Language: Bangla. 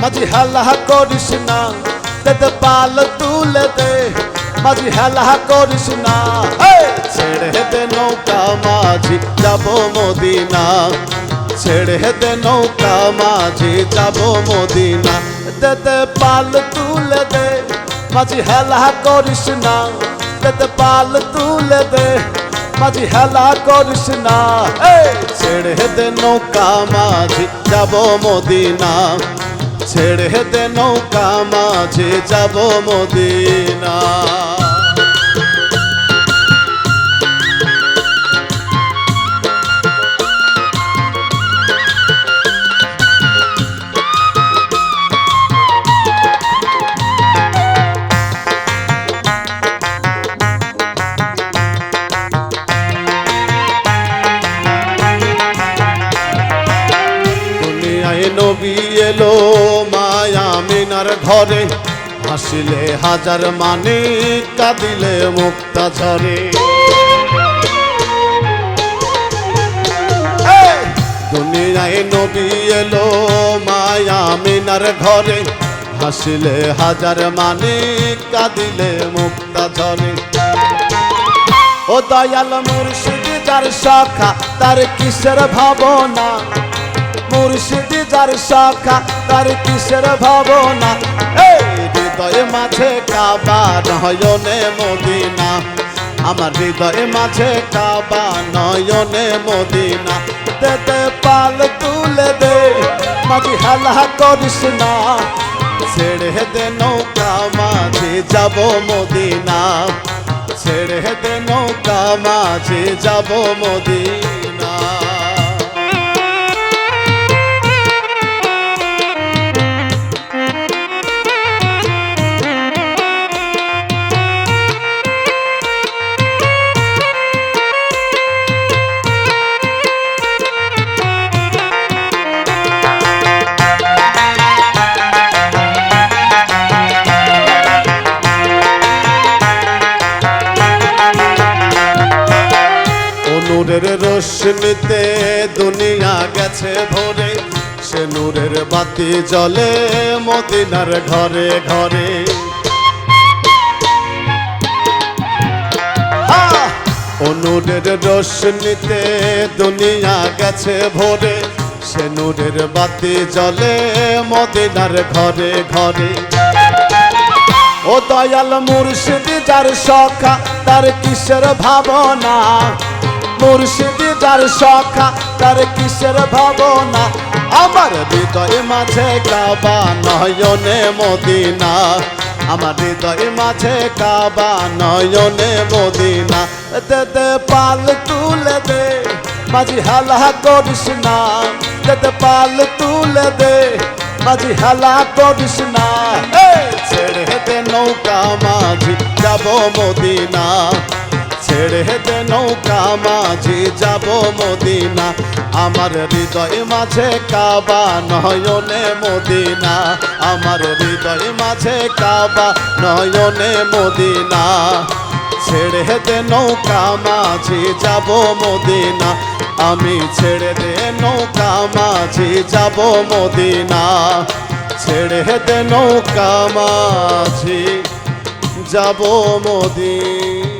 মাঝি হেলা করিস না, দে পাল তুলে দে, মাঝি হেলা করিস না, ছেড়ে দে নৌকা মাঝি যাব মদিনা, ছেড়ে দে নৌকা মাঝি যাব মদিনা, দে পাল তুলে দে, মাঝি হেলা করিস না, দে পাল তুলে দে, মাঝি হেলা করিস না, ছেড়ে দে নৌকা মাঝি যাব মদিনা, ছেড়ে দে নৌকা মাঝি যাব মদিনা। নবী এলো মায়া মিনার ঘরে, হাসিলে হাজার মানে কাঁদিলে মুক্তা ঝরে। দুনিয়ায় নবী এলো মায়া মিনার ঘরে, হাসিলে হাজার মানে কাঁদিলে মুক্তা ঝরে। ও দয়াল মুর্শিদ যার শাখা তার কিসের ভাবনা, মুর্শিদ যার শাখা তার কিসের ভাবনা, হৃদয় মাঝে কাবা নয়নে মদিনা, আমার হৃদয় মাঝে কাবা নয়নে মদিনা, দে পাল তুলে দে, মাঝি হেলা করিস না, ছেড়ে দে নৌকা মাঝি যাব মদিনা, ছেড়ে দে নৌকা মাঝি যাব মদিনা। নূরের রোশনীতে দুনিয়া গেছে ভরে, সে নূরের বাতি জ্বলে মদিনার ঘরে ঘরে। ও নূরের রোশনীতে দুনিয়া গেছে ভরে, সে নূরের বাতি জ্বলে মদিনার ঘরে ঘরে। ও দয়াল মুর্শিদ যার শাখা তার কিসের ভাবনা, মুর্শিদ যার শাখা তার কিসের ভাবনা, আমার হৃদয় মাঝে কাবা নয়নে মদিনা, আমার হৃদয় মাঝে কাবা নয়নে মদিনা, দে পাল তুলে দে, মাঝি হেলা করিস না, দে পাল তুলে দে, মাঝি হেলা করিস না, ছেড়ে দে নৌকা মাঝি যাব মদিনা, ছেড়ে দে নৌকা মাঝি যাব মদিনা, আমার হৃদয় মাঝে কাবা নয়নে মদিনা, আমার হৃদয় মাঝে কাবা নয়নে মদিনা, ছেড়ে দে নৌকা মাঝি যাব মদিনা, আমি ছেড়ে দে নৌকা মাঝি যাব মদিনা, ছেড়ে দে নৌকা মাঝি যাব মদিনা।